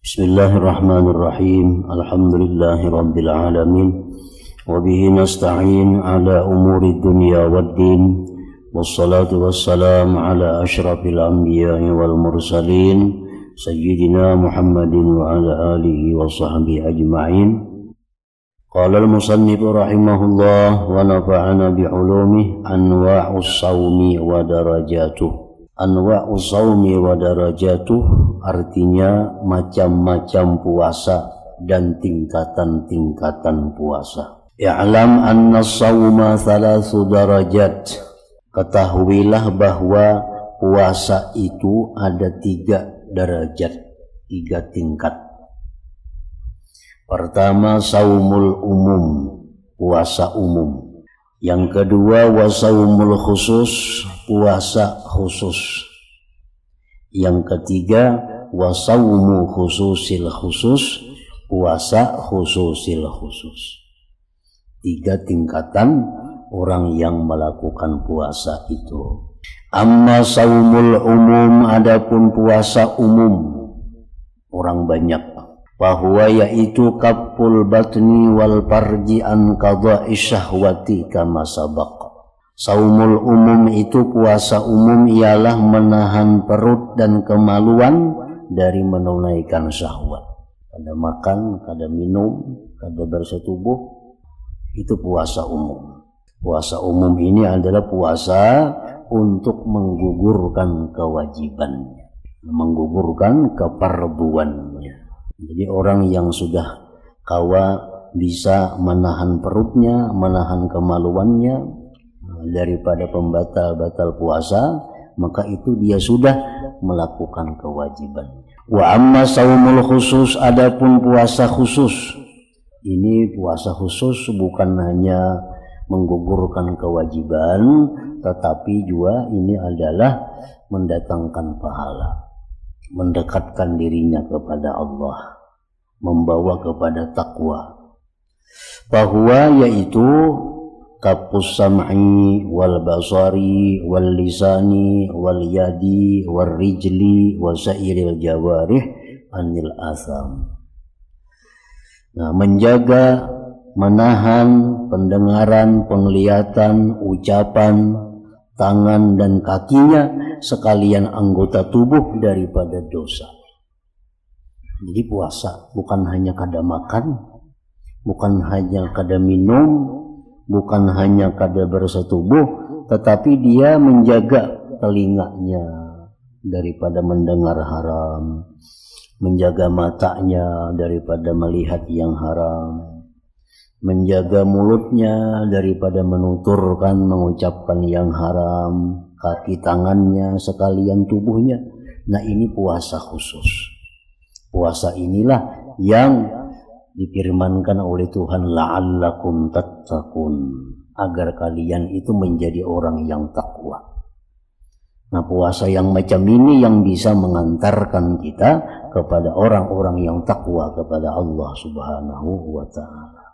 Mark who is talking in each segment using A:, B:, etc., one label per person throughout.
A: Bismillahirrahmanirrahim. Alhamdulillahirabbil alamin. Wa bihi nasta'in ala umuri dunya waddin. Wassalatu wassalamu ala asyrafil anbiya'i wal mursalin sayyidina Muhammadin wa ala alihi wa sahbihi ajma'in. Qala al-musannif rahimahullah wa nafa'ana bi ulumih anwa'us shaumi wa darajatuh. Anwa'us shaumi wa darajatuh artinya macam-macam puasa dan tingkatan-tingkatan puasa. I'lam anna shauma thalathu darajat. Ketahuilah bahwa puasa itu ada 3 derajat, 3 tingkat. Pertama, saumul umum, puasa umum. Yang kedua, wasaumul khusus, puasa khusus. Yang ketiga, wasaumu khususil khusus, puasa khususil khusus. 3 tingkatan orang yang melakukan puasa itu. Amma saumul umum, adapun puasa umum orang banyak, bahwa yaitu kaful batni wal farji an qada'i syahwati kama sabaq. Saumul umum itu puasa umum ialah menahan perut dan kemaluan dari menunaikan syahwat. Kada makan, kada minum, kada bersetubuh, itu puasa umum. Puasa umum ini adalah puasa untuk menggugurkan kewajibannya, menggugurkan kefarduannya. Jadi orang yang sudah kawa bisa menahan perutnya, menahan kemaluannya daripada pembatal-batal puasa, maka itu dia sudah melakukan kewajiban. Wa amma saumul khusus, adapun puasa khusus. Ini puasa khusus bukan hanya menggugurkan kewajiban, tetapi juga ini adalah mendatangkan pahala, mendekatkan dirinya kepada Allah, membawa kepada takwa. Bahwa yaitu kafus sam'i wal basari wal lisani wal yadi wal rijli wa sairil jawarih anil asam. Nah, menjaga, menahan pendengaran, penglihatan, ucapan, tangan dan kakinya sekalian anggota tubuh daripada dosa. Jadi puasa bukan hanya kada makan, bukan hanya kada minum, bukan hanya kada bersetubuh, tetapi dia menjaga telinganya daripada mendengar haram, menjaga matanya daripada melihat yang haram, menjaga mulutnya daripada menuturkan, mengucapkan yang haram, kaki tangannya sekalian tubuhnya. Nah, ini puasa khusus. Puasa inilah yang difirmankan oleh Tuhan, la'allakum tattaqun, agar kalian itu menjadi orang yang takwa. Nah, puasa yang macam ini yang bisa mengantarkan kita kepada orang-orang yang takwa kepada Allah Subhanahu wa ta'ala.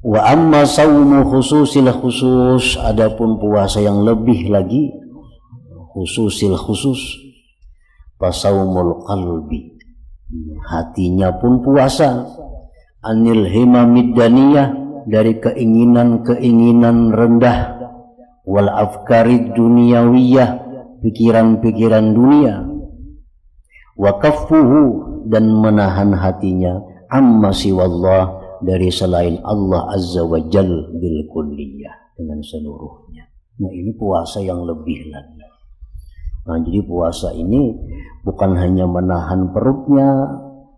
A: Wa amma saumu khususil khusus, adapun puasa yang lebih lagi, khususil khusus, pasaumul qalbi, hatinya pun puasa, anil himamid daniyah, dari keinginan-keinginan rendah, wal afkarid duniyawiyah, pikiran-pikiran dunia, wa kaffuhu, dan menahan hatinya, amma siwallah, dari selain Allah Azza wa Jal bil kulliyah, dengan seluruhnya. Nah, ini puasa yang lebih lagi. Nah, jadi puasa ini bukan hanya menahan perutnya,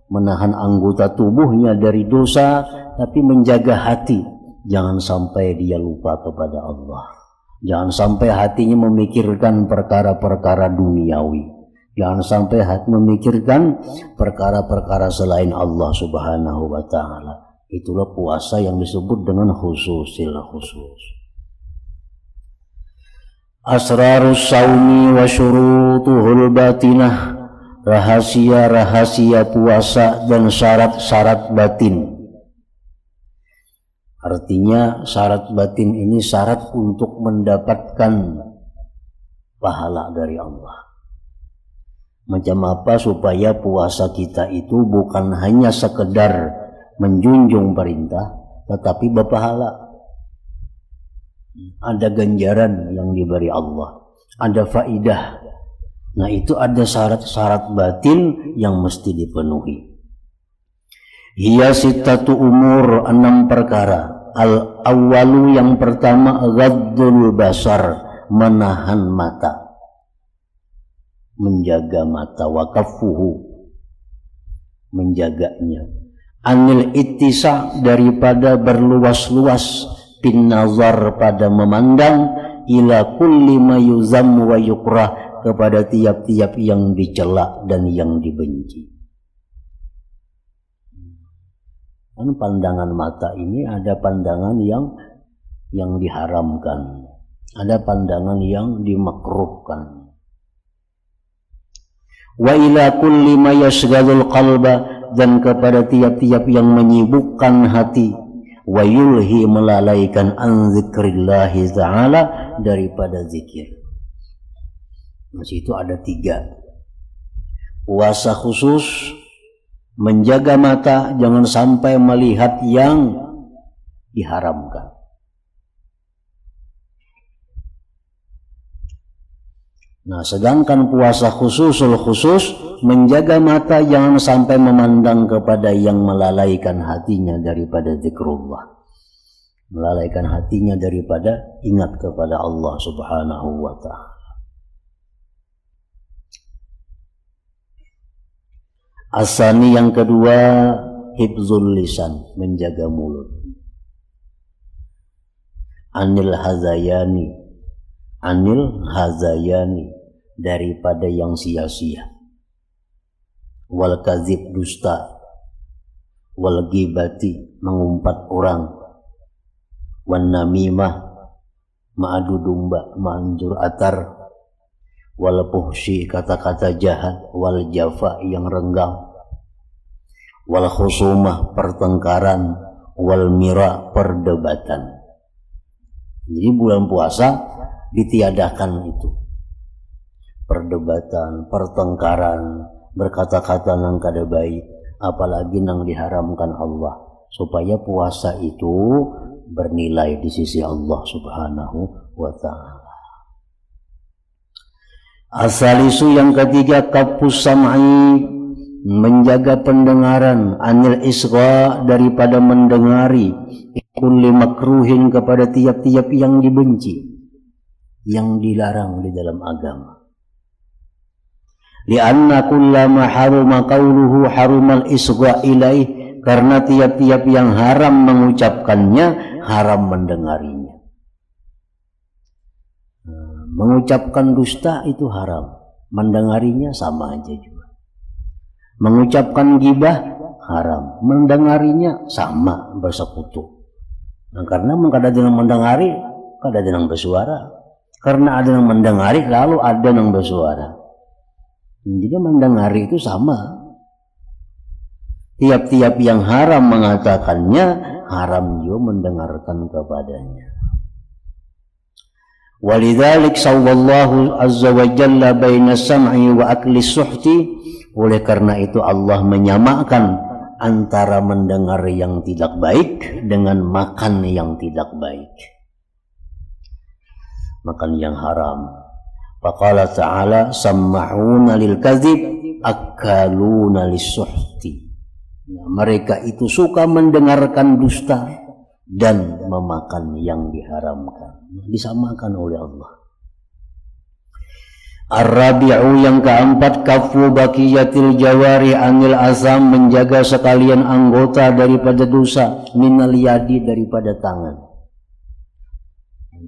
A: menahan anggota tubuhnya dari dosa, tapi menjaga hati. Jangan sampai dia lupa kepada Allah. Jangan sampai hatinya memikirkan perkara-perkara duniawi. Jangan sampai hati memikirkan perkara-perkara selain Allah Subhanahu wa ta'ala. Itulah puasa yang disebut dengan khususil khusus. Asrarus saumi wa syurutuhul batinah, rahasia-rahasia puasa dan syarat-syarat batin. Artinya syarat batin ini syarat untuk mendapatkan pahala dari Allah. Macam apa supaya puasa kita itu bukan hanya sekedar menjunjung perintah, tetapi berpahala. Ada ganjaran yang diberi Allah, ada faidah. Nah itu ada syarat-syarat batin yang mesti dipenuhi. Hiya sittatu umur, 6 perkara. Al-awwalu, yang pertama, ghaddul basar, menahan mata, menjaga mata, wakafuhu, menjaganya, anil ittisa, daripada berluas-luas, bin nazar, pada memandang, ila kulli ma yuzam wa yukrah, kepada tiap-tiap yang dicela dan yang dibenci. Kan pandangan mata ini ada pandangan yang diharamkan, ada pandangan yang dimakruhkan. Wa ila kulli ma yashghalul qalba, dan kepada tiap-tiap yang menyibukkan hati, wa yulhi, melalaikan, an zikrillahi ta'ala, daripada zikir. Masih itu ada 3. Puasa khusus, menjaga mata jangan sampai melihat yang diharamkan. Nah, sedangkan puasa khusus, menjaga mata jangan sampai memandang kepada yang melalaikan hatinya daripada zikrullah, melalaikan hatinya daripada ingat kepada Allah Subhanahu wa ta'ala. Asani, yang kedua, hifzul lisan, menjaga mulut, anil hazayani, daripada yang sia-sia, wal kadzib, dusta, wal ghibati, mengumpat orang, wan namimah, ma'adu domba, manjur atar, wal fuhsyi, kata-kata jahat, wal jafa, yang renggang, wal khusumah, pertengkaran, wal mira, perdebatan. Jadi bulan puasa ditiadakan itu, perdebatan, pertengkaran, berkata-kata nang kada baik, apalagi nang diharamkan Allah, supaya puasa itu bernilai di sisi Allah Subhanahu wa ta'ala. Asalisu, yang ketiga, kafus sam'i, menjaga pendengaran, anil isgha, daripada mendengari, kulli makruhin, kepada tiap-tiap yang dibenci, yang dilarang di dalam agama. Lianna kullama haruma qawluhu harumal isgha ilaih, karena tiap-tiap yang haram mengucapkannya, haram mendengarinya. Mengucapkan dusta itu haram, mendengarinya sama aja juga. Mengucapkan ghibah haram, mendengarinya sama, bersekutu. Nah, karena kada ada yang mendengari, kada ada yang bersuara. Karena ada yang mendengari, lalu ada yang bersuara. Jadi mendengari itu sama. Tiap-tiap yang haram mengatakannya, haram juga mendengarkan kepadanya. Walidzalik sawallahu azza wa jalla baina sam'i wa akli suhti, oleh karena itu Allah menyamakan antara mendengar yang tidak baik dengan makan yang tidak baik, makan yang haram. Faqala ta'ala samma'una lil kadzib akaluna lis-suhti. Nah, mereka itu suka mendengarkan dusta dan memakan yang diharamkan, disamakan oleh Allah. Ar-rabi'u, yang keempat, kafu baqiyatil jawari anil azam, menjaga sekalian anggota daripada dosa, minal yadi, daripada tangan.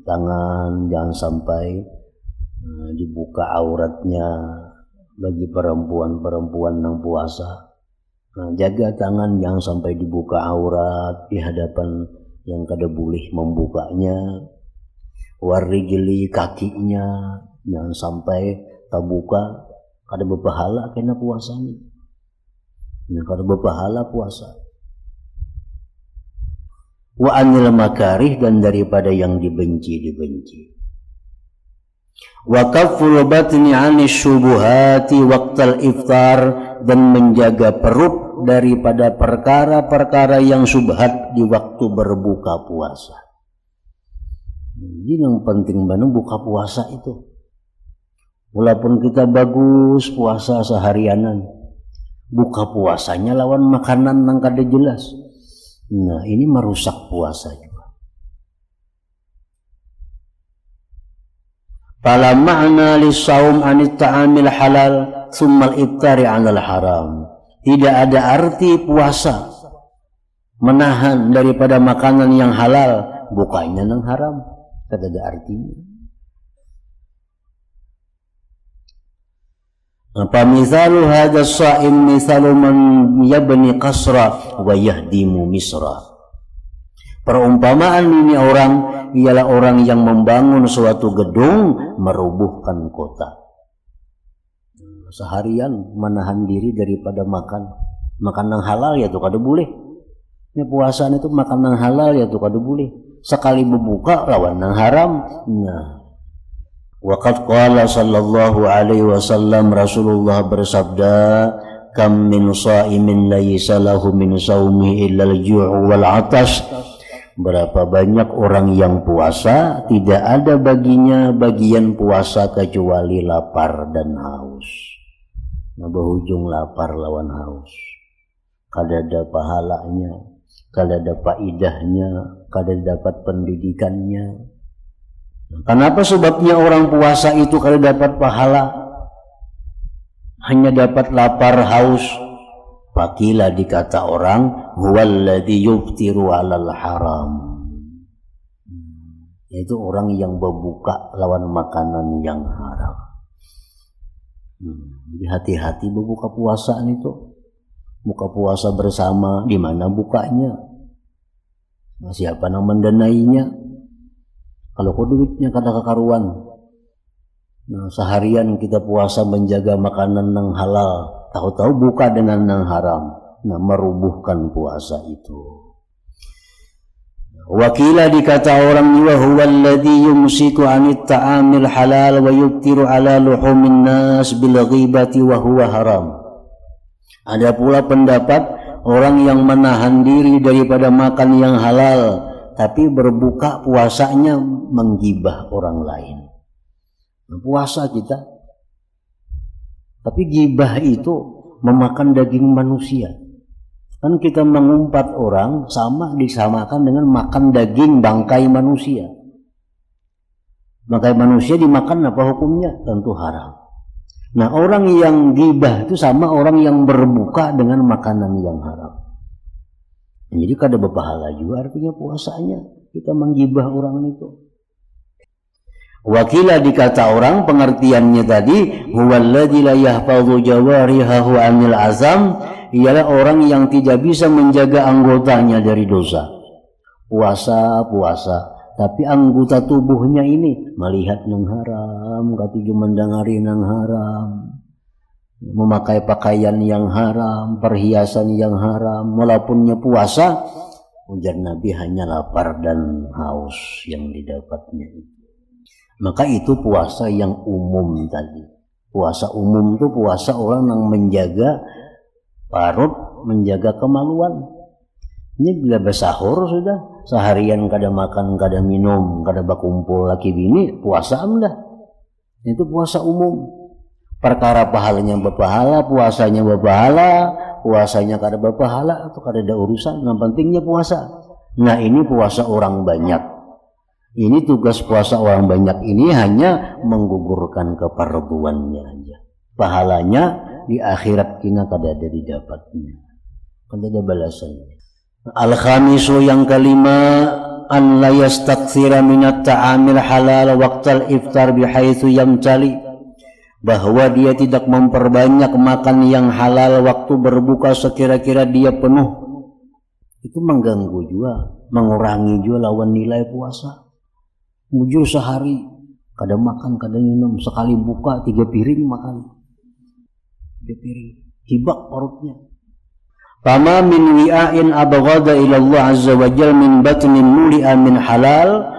A: Tangan jangan sampai dibuka auratnya bagi perempuan-perempuan yang puasa. Jaga tangan jangan sampai dibuka aurat di hadapan yang kada boleh membukanya. Warijli, kakinya jangan sampai terbuka, kada berpahala kena puasanya. Kada berpahala puasa. Wa anil makarih, dan daripada yang dibenci. Wa kafful batni 'ani syubuhati waqtal iftar, dan menjaga perut daripada perkara-perkara yang subhat di waktu berbuka puasa. Jadi yang penting mana buka puasa itu. Walaupun kita bagus puasa seharianan, buka puasanya lawan makanan yang kada jelas. Nah, ini merusak puasa juga. Fala ma'na lis-shaum 'anit ta'amil halal tsumma al-iftari 'alal haram. Tidak ada arti puasa menahan daripada makanan yang halal, bukanya yang haram. Tidak ada artinya. Pamisalu hadha as-sha'im misalu man yabni qasra wa yahdimu misra. Perumpamaan ini orang ialah orang yang membangun suatu gedung, merubuhkan kota. Seharian menahan diri daripada makan yang halal ya tuh kada boleh. Ini puasaan itu makan yang halal ya tuh kada boleh. Sekali berbuka lawan yang haram. Nah, waqad qala sallallahu alaihi wasallam, Rasulullah bersabda, kam min sha'imin laysa lahu min shaumi illa al-ju' wal 'atash. Berapa banyak orang yang puasa tidak ada baginya bagian puasa kecuali lapar dan haus. Nah, berujung lapar lawan haus. Kada ada pahalanya, kada ada faidahnya, kada dapat pendidikannya. Kenapa sebabnya orang puasa itu kalau dapat pahala hanya dapat lapar haus? Fakila dikata orang, huwallazi yuftiru 'alal haram. Itu orang yang berbuka lawan makanan yang haram. Jadi hati-hati berbuka puasa itu. Buka puasa bersama, di mana bukanya? Nah, siapa yang mendanainya? Kalau kau duitnya kada kekaruan, nah seharian kita puasa menjaga makanan yang halal, tahu-tahu buka dengan yang haram, nah merubuhkan puasa itu. Wakila dikata orang juga, huwallazi yumsiku 'anit ta'amil halal wa yuftiru 'ala luhumin nas bil ghibati wa huwa haram. Ada pula pendapat orang yang menahan diri daripada makan yang halal, tapi berbuka puasanya menggibah orang lain. Puasa kita, tapi gibah itu memakan daging manusia. Kan kita mengumpat orang sama disamakan dengan makan daging bangkai manusia. Bangkai manusia dimakan apa hukumnya? Tentu haram. Nah, orang yang gibah itu sama orang yang berbuka dengan makanan yang haram. Jadi kada berpahala juga artinya puasanya kita menggibah orang itu. Wakila dikata orang pengertiannya tadi, huwallazi la yahfazu jawarihahu 'anil azam, ialah orang yang tidak bisa menjaga anggotanya dari dosa. Puasa, tapi anggota tubuhnya ini melihat yang haram, katuju mendengari yang haram, memakai pakaian yang haram, perhiasan yang haram. Walaupun puasa, ujar Nabi hanya lapar dan haus yang didapatnya itu. Maka itu puasa yang umum tadi. Puasa umum itu puasa orang yang menjaga parut, menjaga kemaluan. Ini bila bersahur sudah, seharian kada makan, kada minum, kada berkumpul laki bini, puasa dah. Itu puasa umum. Perkara pahalanya berpahala, puasanya berpahala, puasanya kada berpahala, atau kada ada urusan. Yang pentingnya puasa. Nah, ini puasa orang banyak. Ini tugas puasa orang banyak ini hanya menggugurkan keperduannya aja. Pahalanya di akhirat kita kada ada didapatnya, kada ada balasannya. Al-khamisu yang kelima, an la yastakthira minat ta'amil halal waqtal iftar bihaitsu yamtali, bahwa dia tidak memperbanyak makan yang halal waktu berbuka sekira-kira dia penuh. Itu mengganggu juga, mengurangi juga lawan nilai puasa. Mujur sehari kada makan, kada minum, sekali buka 3 piring makan, 3 piring, hibak perutnya. Fama min wi'ain abghada ila Allah azza wa jalla min batnin muli'a min halal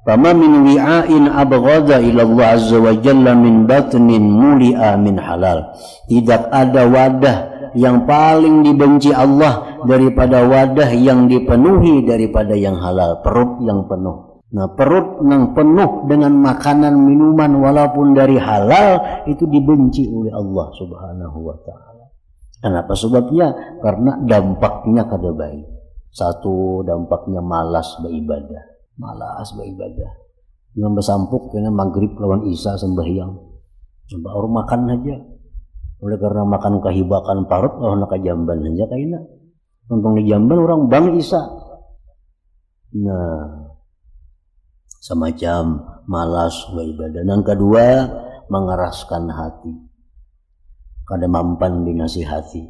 A: Fama min wi'ain abghadha ila Allah azza wa jalla min batnin muli'a min halal. Tidak ada wadah yang paling dibenci Allah daripada wadah yang dipenuhi daripada yang halal, perut yang penuh. Nah, perut yang penuh dengan makanan minuman walaupun dari halal itu dibenci oleh Allah Subhanahu wa taala. Kenapa sebabnya? Karena dampaknya kada baik. Satu, dampaknya malas beribadah. Malas beribadah. Yang bersampuk kena maghrib lawan isya sembahyang. Coba orang makan aja. Oleh karena makan kahibakan parut orang nak jamban aja kaina. Untung di jamban orang bang isya. Nah, semacam malas beribadah. Yang kedua, mengeraskan hati. Kada mampan dinasihati.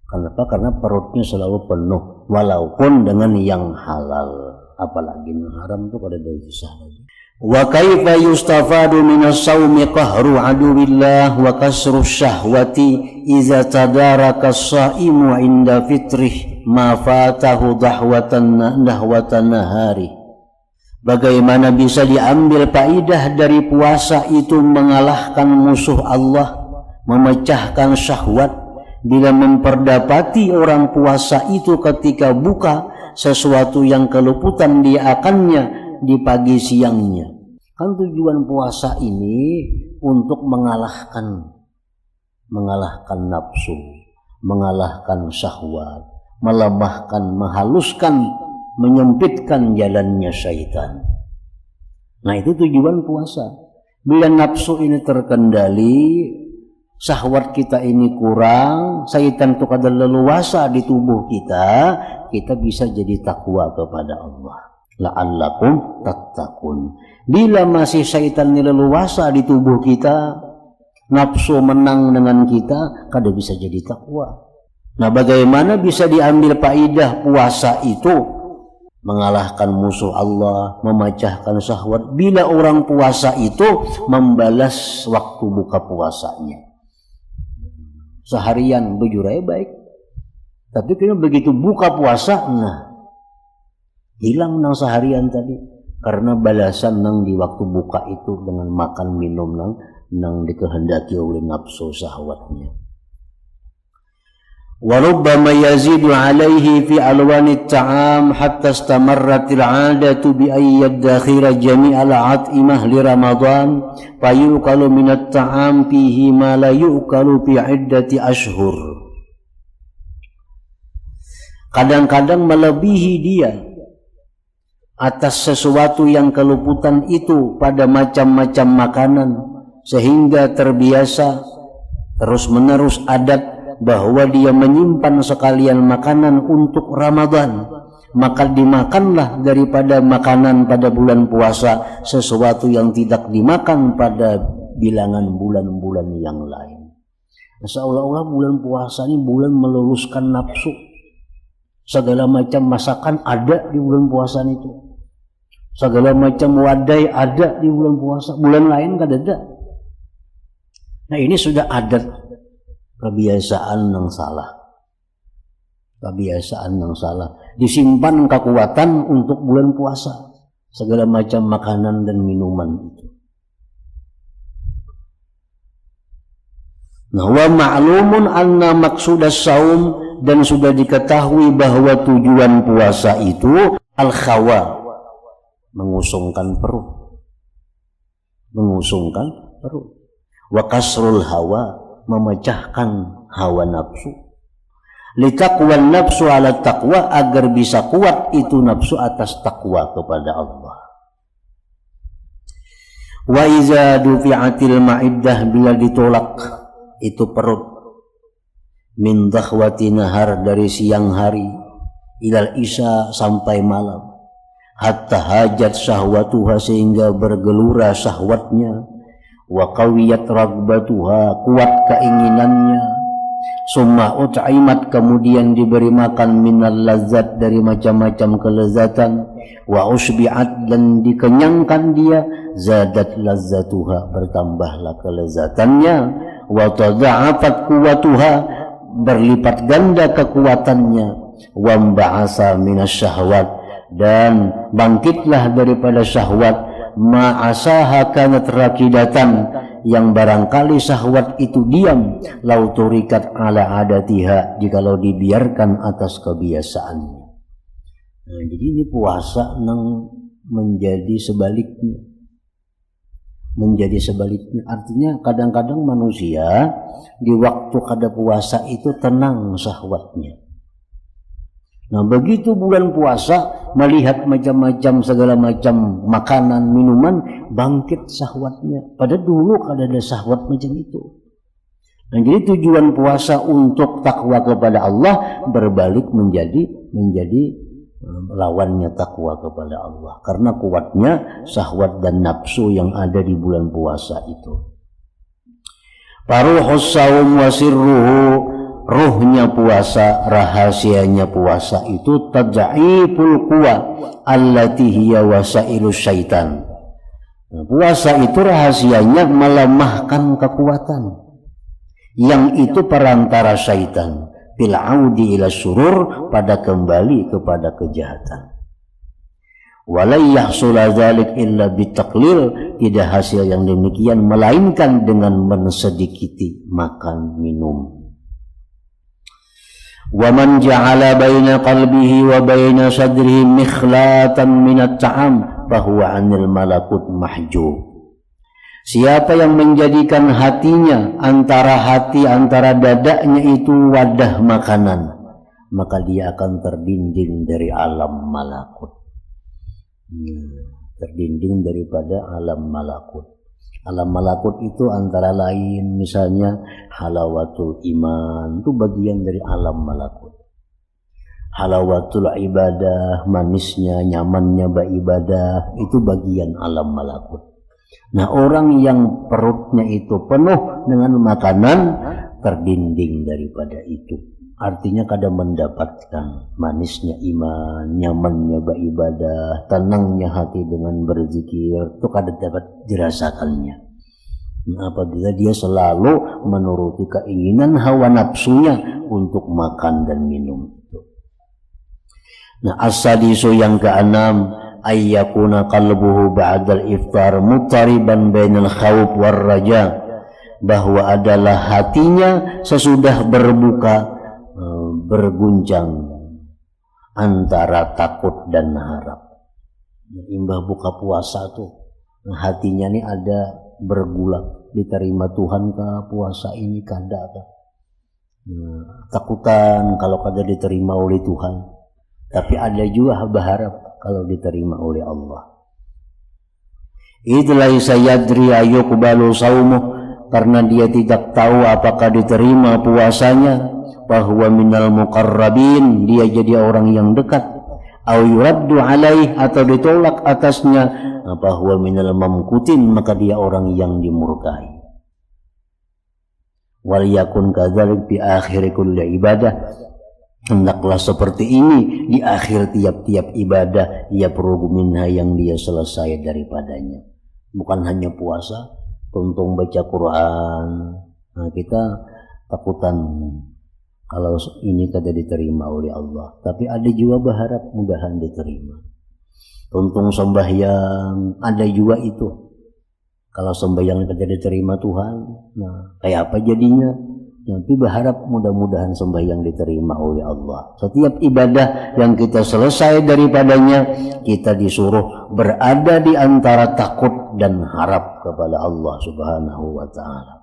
A: Kenapa? Karena perutnya selalu penuh walaupun dengan yang halal. Apalagi yang haram itu kada ada susah lagi. Wa kaifa yustafadu minas saumi qahru aduwillah wa kasru syahwati iza tadaraka as-saimu inda fitrih ma fatahu dahwatan nahari. Bagaimana bisa diambil faidah dari puasa itu mengalahkan musuh Allah, memecahkan syahwat bila memperdapati orang puasa itu ketika buka sesuatu yang keluputan dia akannya di pagi siangnya. Kan tujuan puasa ini untuk mengalahkan nafsu, mengalahkan syahwat, melemahkan, menghaluskan, menyempitkan jalannya syaitan. Nah, itu tujuan puasa. Bila nafsu ini terkendali, syahwat kita ini kurang, syaitan itu kada leluasa di tubuh kita bisa jadi takwa kepada Allah. La'allakum tattaqun. Bila masih syaitan ini leluasa di tubuh kita, nafsu menang dengan kita, kada bisa jadi takwa. Nah, bagaimana bisa diambil faidah puasa itu? Mengalahkan musuh Allah, memecahkan syahwat bila orang puasa itu membalas waktu buka puasanya. Seharian bejurai baik, tapi kena begitu buka puasa, nah hilang nang seharian tadi karena balasan nang di waktu buka itu dengan makan minum nang dikehendaki oleh nafsu syahwatnya. Warubbama yazidu alaihi fi alwani ta'am hatta istamarratil 'adatu bi ay yadakhira jami'al 'at'imah li Ramadan fayuqalu minat ta'am fihi ma la yuqalu fi 'iddati ashhur. Kadang-kadang melebihi dia atas sesuatu yang keluputan itu pada macam-macam makanan sehingga terbiasa terus-menerus adat bahwa dia menyimpan sekalian makanan untuk Ramadan, maka dimakanlah daripada makanan pada bulan puasa sesuatu yang tidak dimakan pada bilangan bulan-bulan yang lain. Seolah-olah bulan puasa ini bulan meluruskan nafsu. Segala macam masakan ada di bulan puasa itu. Segala macam wadai ada di bulan puasa. Bulan lain kan ada. Nah, ini sudah adat. Kebiasaan yang salah. Kebiasaan yang salah. Disimpan kekuatan untuk bulan puasa. Segala macam makanan dan minuman itu. Nah, wa ma'lumun anna maqsudas saum, dan sudah diketahui bahwa tujuan puasa itu al-khawa, mengusungkan perut. Mengusungkan perut. Wa kasrul hawa, memecahkan hawa nafsu. Litaqwan nafsu ala taqwa, agar bisa kuat itu nafsu atas takwa kepada Allah. Wa iza dufi'atil ma'iddah, bila ditolak itu perut min dakhwati nahar, dari siang hari ilal isya sampai malam, hatta hajat syahwatuha, sehingga bergelura syahwatnya, wa qawiyat ragbatuha, kuat keinginannya, summa ut'imat, kemudian diberi makan minal lazat, dari macam-macam kelezatan, wa usbi'at, dan dikenyangkan dia, zadat lazzatuha, bertambahlah kelezatannya, wa tada'afat kuwatuha, berlipat ganda kekuatannya, wamba'asa minas syahwat, dan bangkitlah daripada syahwat, ma'asaha kanat rakidatan, yang barangkali syahwat itu diam, lau turikat ala adatiha, jikalau dibiarkan atas kebiasaannya. Nah, jadi ini puasa nang menjadi sebaliknya. Menjadi sebaliknya, artinya kadang-kadang manusia di waktu kada puasa itu tenang syahwatnya. Nah, begitu bulan puasa melihat macam-macam segala macam makanan, minuman, bangkit syahwatnya. Pada dulu kada ada syahwat macam itu. Nah, jadi tujuan puasa untuk takwa kepada Allah berbalik menjadi lawannya takwa kepada Allah, karena kuatnya syahwat dan nafsu yang ada di bulan puasa itu. Faruhus saum wa sirruhu, ruhnya puasa, rahasianya puasa itu tad'iful quwa allati hiya wasailus syaitan. Nah, puasa itu rahasianya melemahkan kekuatan yang itu perantara syaitan, bil audi ila surur, pada kembali kepada kejahatan. Walai yahsula dzalik illa bitaqlil, tidak hasil yang demikian melainkan dengan mensedikiti makan minum. Wa man ja'ala baina qalbihi wa baina sadrihi mikhlatan minat ta'am fahuwa 'anil malakut mahjub. Siapa yang menjadikan hatinya antara dadanya itu wadah makanan, maka dia akan terdinding dari alam malakut. Terdinding daripada alam malakut. Alam malakut itu antara lain misalnya halawatul iman, itu bagian dari alam malakut. Halawatul ibadah, manisnya, nyamannya beribadah, itu bagian alam malakut. Nah, orang yang perutnya itu penuh dengan makanan terdinding daripada itu. Artinya kadang mendapatkan manisnya iman, nyamannya beribadah, tenangnya hati dengan berzikir, itu kadang dapat dirasakannya. Nah, apabila dia selalu menuruti keinginan hawa nafsunya untuk makan dan minum. Nah, as-sadisu yang keenam, ayyakuna qalbuhu ba'dal iftar mutariban bainal khawf war raja, bahwa adalah hatinya sesudah berbuka berguncang antara takut dan harap. Imbah buka puasa tuh hatinya nih ada bergulak, diterima Tuhan kah puasa ini kada kah, takutan kalau kada diterima oleh Tuhan, tapi ada juga berharap kalau diterima oleh Allah. Itulah sayadri ayuqbalu saumuh, karena dia tidak tahu apakah diterima puasanya, bahwa minal muqarrabin, dia jadi orang yang dekat, au yuraddu alaih, atau ditolak atasnya, bahwa minal mamkutin, maka dia orang yang dimurkai. Wal yakun kadzalik bi akhir kulli ibadah, hendaklah seperti ini di akhir tiap-tiap ibadah, ia perlu minha, yang dia selesai daripadanya. Bukan hanya puasa, tuntung baca Quran. Nah, kita takutan kalau ini kada diterima oleh Allah, tapi ada juga berharap mudahan diterima. Tuntung sembahyang, ada juga itu. Kalau sembahyang kada diterima Tuhan, nah kayak apa jadinya? Nanti berharap mudah-mudahan sembahyang diterima oleh Allah. Setiap ibadah yang kita selesai daripadanya, kita disuruh berada di antara takut dan harap kepada Allah Subhanahu wa ta'ala.